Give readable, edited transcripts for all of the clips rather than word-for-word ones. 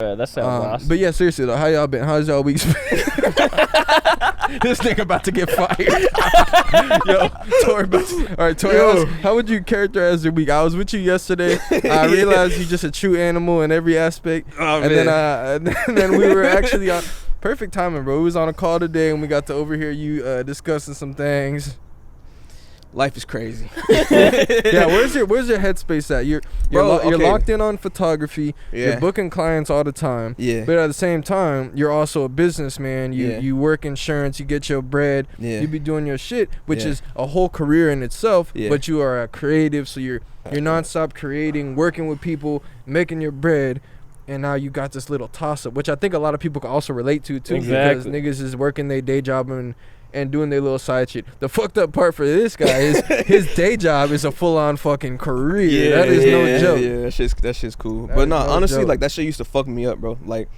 That sounds awesome. But yeah, seriously though, how y'all been? How's y'all weeks been? This nigga about to get fired. Yo, Tori. All right, Tori, how would you characterize your week? I was with you yesterday. I realized you're just a true animal in every aspect. Oh, and then we were actually on perfect timing, bro. We was on a call today and we got to overhear you discussing some things. Life is crazy. Yeah, where's your headspace at? You're locked in on photography. Yeah. You're booking clients all the time. Yeah. But at the same time, you're also a businessman. You work insurance. You get your bread. Yeah. You be doing your shit, which is a whole career in itself. Yeah. But you are a creative, so you're nonstop creating, working with people, making your bread. And now you got this little toss up, which I think a lot of people can also relate to too. Exactly. Because niggas is working their day job and doing their little side shit. The fucked up part for this guy is his day job is a full-on fucking career. Yeah, that is no joke. Yeah, that shit's cool. That But is no, no honestly, joke. like that shit used to fuck me up, bro. Like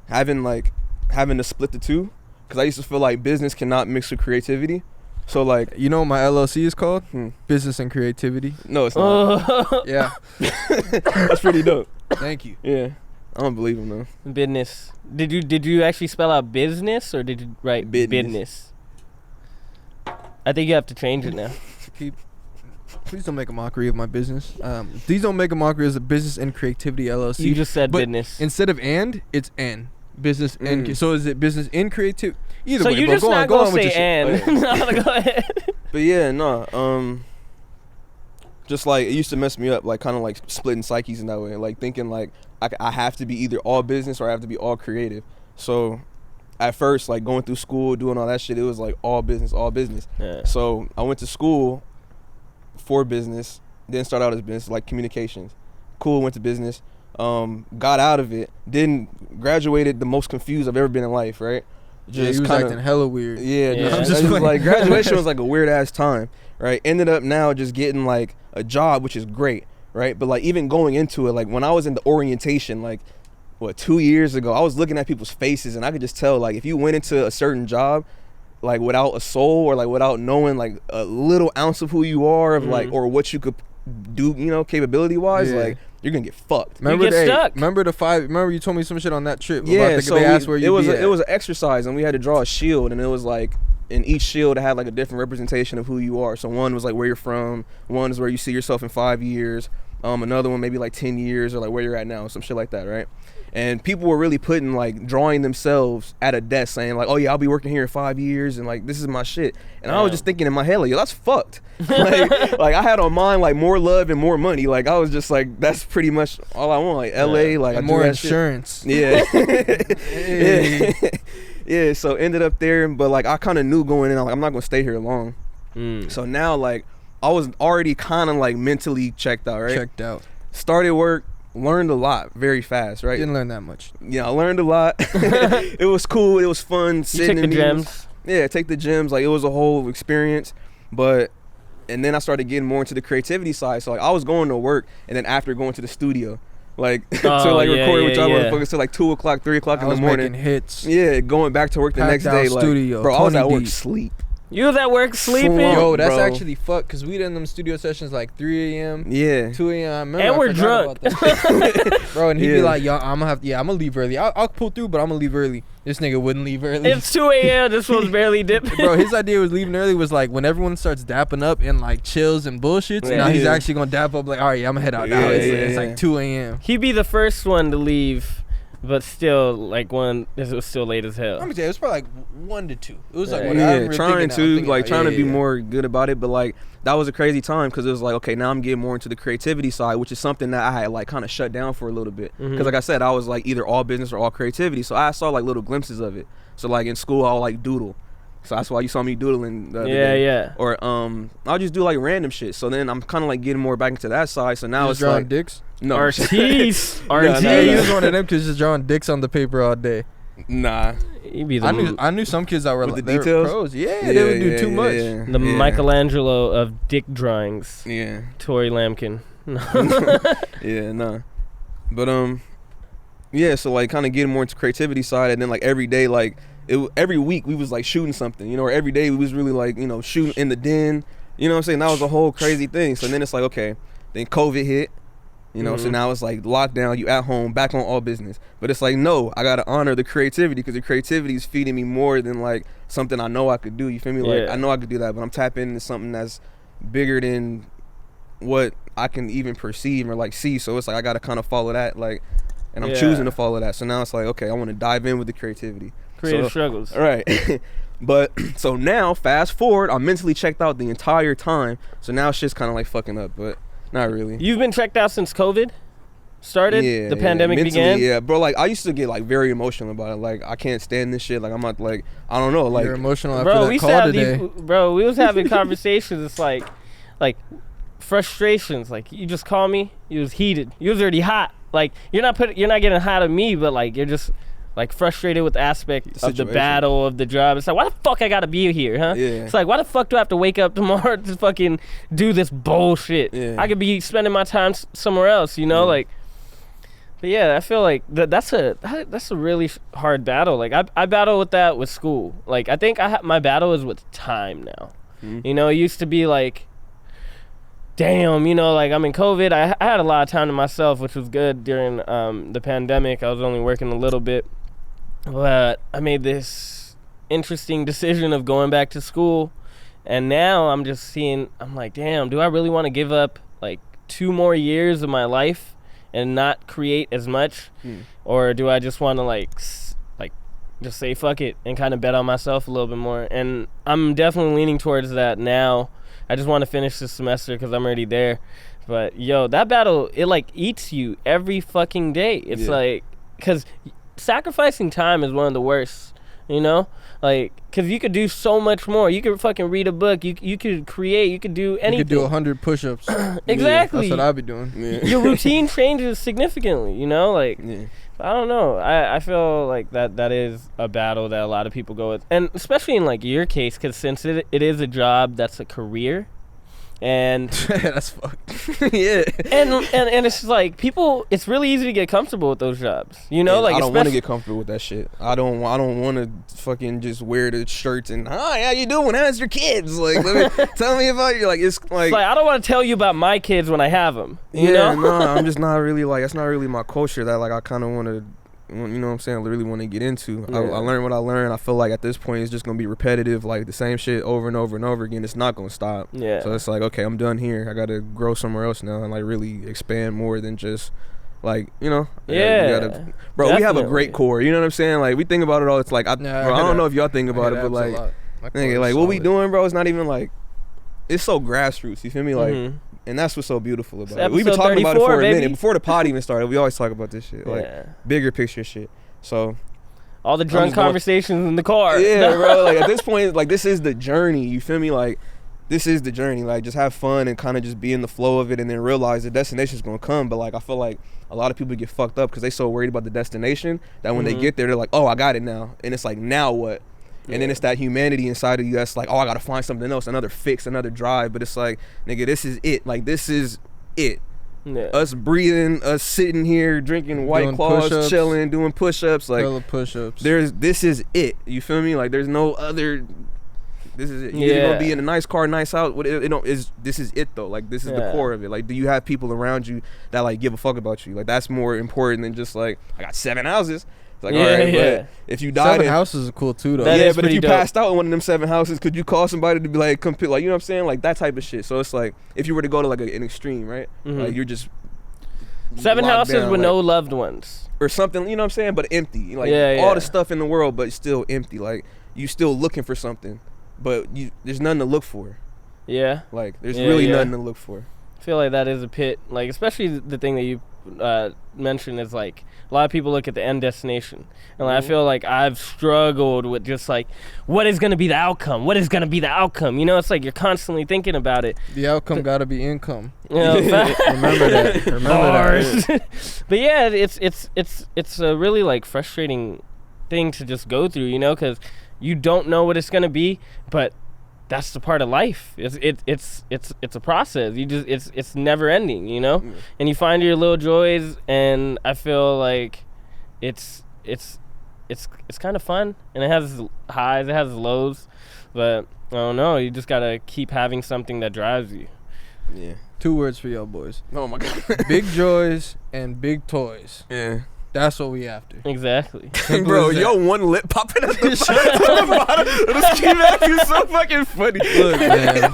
having to split the two, because I used to feel like business cannot mix with creativity. So like, You know what my LLC is called? Hmm. Business and Creativity. No, it's not. Yeah. That's pretty dope. Thank you. Yeah, I don't believe him though. Business. Did you actually spell out business or did you write business? I think you have to change it now. Please don't make a mockery of my business. Please don't make a mockery of the Business and Creativity LLC. You just said But business. Instead of and, it's N. Business and so is it business in creative? Either So way, you bro, just go not on, go gonna on with say your shit. and. No, go ahead. But yeah, no. Just like it used to mess me up, like kind of like splitting psyches in that way, like thinking like I have to be either all business or I have to be all creative. So at first, like going through school, doing all that shit, it was like all business, all business. Yeah. So I went to school for business, then started out as business, like communications. Cool, went to business, got out of it, then graduated the most confused I've ever been in life, right? Yeah, he was acting hella weird. Yeah, Yeah. just like graduation was like a weird ass time, right? Ended up now just getting like a job, which is great, right? But like even going into it, like when I was in the orientation, like 2 years ago, I was looking at people's faces and I could just tell like if you went into a certain job like without a soul or like without knowing like a little ounce of who you are of like or what you could do, you know, capability wise, like you're gonna get fucked. Remember Remember you told me some shit on that trip. Yeah, about so they asked where it you was be it at. was an exercise and we had to draw a shield and it was like in each shield it had like a different representation of who you are. So one was like where you're from, one is where you see yourself in 5 years, another one maybe like 10 years or like where you're at now, some shit like that, right? And people were really putting like drawing themselves at a desk saying like, oh yeah, I'll be working here in 5 years and like this is my shit. And I was just thinking in my head like, yo, that's fucked. like I had on mine like more love and more money. Like I was just like, that's pretty much all I want. Like LA, like and I do more that insurance. shit. Yeah. Yeah, so ended up there, but like I kind of knew going in, like I'm not gonna stay here long. So now like I was already kind of like mentally checked out, right? Checked out. Started work, learned a lot very fast, right? Didn't learn that much. Yeah, I learned a lot. It was cool. It was fun. You Sitting took in the meetings. gems. Yeah, take the gyms. Like it was a whole experience, and then I started getting more into the creativity side. So like I was going to work, and then after going to the studio, like to like record with y'all motherfuckers till like 2 o'clock, 3 o'clock in the morning. Making hits. Yeah, going back to work the next day. Like, studio, bro, I was at 20 work deep. sleep. You was at work sleeping? Yo, that's bro. actually fucked because we done them studio sessions like 3 a.m. Yeah. 2 a.m. I remember. And I we're forgot drunk. about that. Bro, and he'd be Yeah. like, yo, I'm gonna leave early. I'll pull through, but I'm gonna leave early. This nigga wouldn't leave early. It's 2 a.m. This was barely dipping. Bro, his idea was leaving early was like when everyone starts dapping up and like chills and bullshits. Now he's actually gonna dap up like, all right, I'm gonna head out now. Yeah, It's like 2 a.m. He'd be the first one to leave, but still, like, it was still late as hell. Let me tell you, it was probably like 1 to 2. It was like Yeah. what Yeah, I'm trying to be more. more good about it, but like that was a crazy time because it was like, okay, now I'm getting more into the creativity side, which is something that I had like kind of shut down for a little bit because like I said, I was like either all business or all creativity, so I saw like little glimpses of it. So like in school I'll like doodle, so that's why you saw me doodling the other day. Yeah. Or I'll just do like random shit, so then I'm kind of like getting more back into that side, so now Just it's drawing like dicks. no Artiste. Yeah, he was one of them kids just drawing dicks on the paper all day. nah. He'd be the I knew some kids that were With like the they were details? pros. Yeah, they would do too much. the Michelangelo of dick drawings. Yeah. Tory Lampkin. Yeah, nah. But yeah, so like kind of getting more into creativity side, and then like every day, like every week we was like shooting something, you know, or every day we was really like, you know, shooting in the den, you know what I'm saying? That was a whole crazy thing. So then it's like, okay, then COVID hit, You know, so now it's like lockdown, you at home, back on all business. But it's like, no, I gotta honor the creativity because the creativity is feeding me more than like something I know I could do. You feel me? Like I know I could do that, but I'm tapping into something that's bigger than what I can even perceive or like see. So it's like I gotta kind of follow that, like, and I'm choosing to follow that. So now it's like, okay, I want to dive in with the creativity. Creative struggles. Right. But so now, fast forward, I'm mentally checked out the entire time. So now shit's kind of like fucking up, but not really. You've been checked out since COVID started? Yeah. The pandemic mentally, began? Yeah, bro, like I used to get like very emotional about it. Like I can't stand this shit. Like I'm not like, I don't know. Like you're emotional after bro, that call today. We was having conversations. It's like frustrations. Like you just call me, you was heated. You was already hot. Like you're not getting hot at me, but like you're just like frustrated with the aspect of the battle of the job. It's like, why the fuck I gotta be here, huh? Yeah. It's like, why the fuck do I have to wake up tomorrow to fucking do this bullshit? Yeah. I could be spending my time somewhere else, you know? Like, but yeah, I feel like that's a really hard battle. Like I battle with that with school. Like I think my battle is with time now. You know, it used to be like, damn, you know, like I'm in COVID. I had a lot of time to myself, which was good during the pandemic. I was only working a little bit. But I made this interesting decision of going back to school. And now I'm just seeing, I'm like, damn, do I really want to give up like 2 more years of my life and not create as much? Or do I just want to like just say fuck it and kind of bet on myself a little bit more? And I'm definitely leaning towards that now. I just want to finish this semester because I'm already there. But yo, that battle, it like eats you every fucking day. It's like, because sacrificing time is one of the worst, you know? Like, because you could do so much more. You could fucking read a book. You could create. You could do anything. You could do 100 push-ups. Exactly. That's what I'd be doing. Your routine changes significantly, you know? Like, I don't know. I feel like that is a battle that a lot of people go with. And especially in, like, your case, because since it is a job that's a career, and that's fucked. Yeah. And it's like people, it's really easy to get comfortable with those jobs, you know? Like I don't want to get comfortable with that shit. I don't want to fucking just wear the shirts and hi, how you doing? How's your kids? Like, tell me about you. Like it's like I don't want to tell you about my kids when I have them. You know? No, I'm just not really like, that's not really my culture that like I kind of want to, you know what I'm saying, I really want to get into. I learned what I learned. I feel like at this point it's just gonna be repetitive, like the same shit over and over and over again. It's not gonna stop. So it's like, okay, I'm done here. I gotta grow somewhere else now and like really expand more than just like, you know. Bro, definitely. We have a great core. You know what I'm saying? Like we think about it all. It's like I don't know if y'all think about it, but like what we doing, bro, it's not even like, it's so grassroots. You feel me? Like. And that's what's so beautiful about it. We've been talking about it for a minute. Before the pod even started, we always talk about this shit. Like, bigger picture shit. So, all the drunk conversations in the car. Yeah, bro. Like, at this point, like, this is the journey. You feel me? Like, this is the journey. Like, just have fun and kind of just be in the flow of it and then realize the destination's going to come. But, like, I feel like a lot of people get fucked up because they so worried about the destination that when they get there, they're like, oh, I got it now. And it's like, now what? And then it's that humanity inside of you that's like, oh, I gotta find something else, another fix, another drive. But it's like, nigga, this is it. Like, this is it. Us breathing, us sitting here, drinking White Claws, chilling, doing push-ups. Like, push-ups. This is it. You feel me? Like, there's no other. This is it. You're gonna be in a nice car, nice house. This is it though. Like, this is the core of it. Like, do you have people around you that like give a fuck about you? Like, that's more important than just like, I got 7 houses. Like, all right, but if you died 7 houses are cool too though. But if you passed out in one of them 7 houses, could you call somebody to be like, come pick, like, you know what I'm saying? Like, that type of shit. So it's like, if you were to go to like an extreme, right? Like, you're just 7 houses with no loved ones or something, you know what I'm saying? But empty. Like, all the stuff in the world, but still empty. Like, you still looking for something, but there's nothing to look for. Like, there's really nothing to look for. I feel like that is a pit. Like, especially the thing that you mentioned is like, a lot of people look at the end destination, and like, I feel like I've struggled with just like, what is going to be the outcome? What is going to be the outcome? You know, it's like you're constantly thinking about it. The outcome got to be income. You know, remember that. Remember that. But yeah, it's a really like frustrating thing to just go through, you know, because you don't know what it's going to be, but that's the part of life. It's a process. It's never ending, you know. And you find your little joys, and I feel like it's kind of fun, and it has highs, it has lows, but I don't know. You just gotta keep having something that drives you. 2 words for y'all boys. Oh my god. Big joys and big toys. Yeah. That's what we after. Exactly. Simple Bro, as that. yo, one lip popping at the bottom of the ski mask is so fucking funny. Look, man.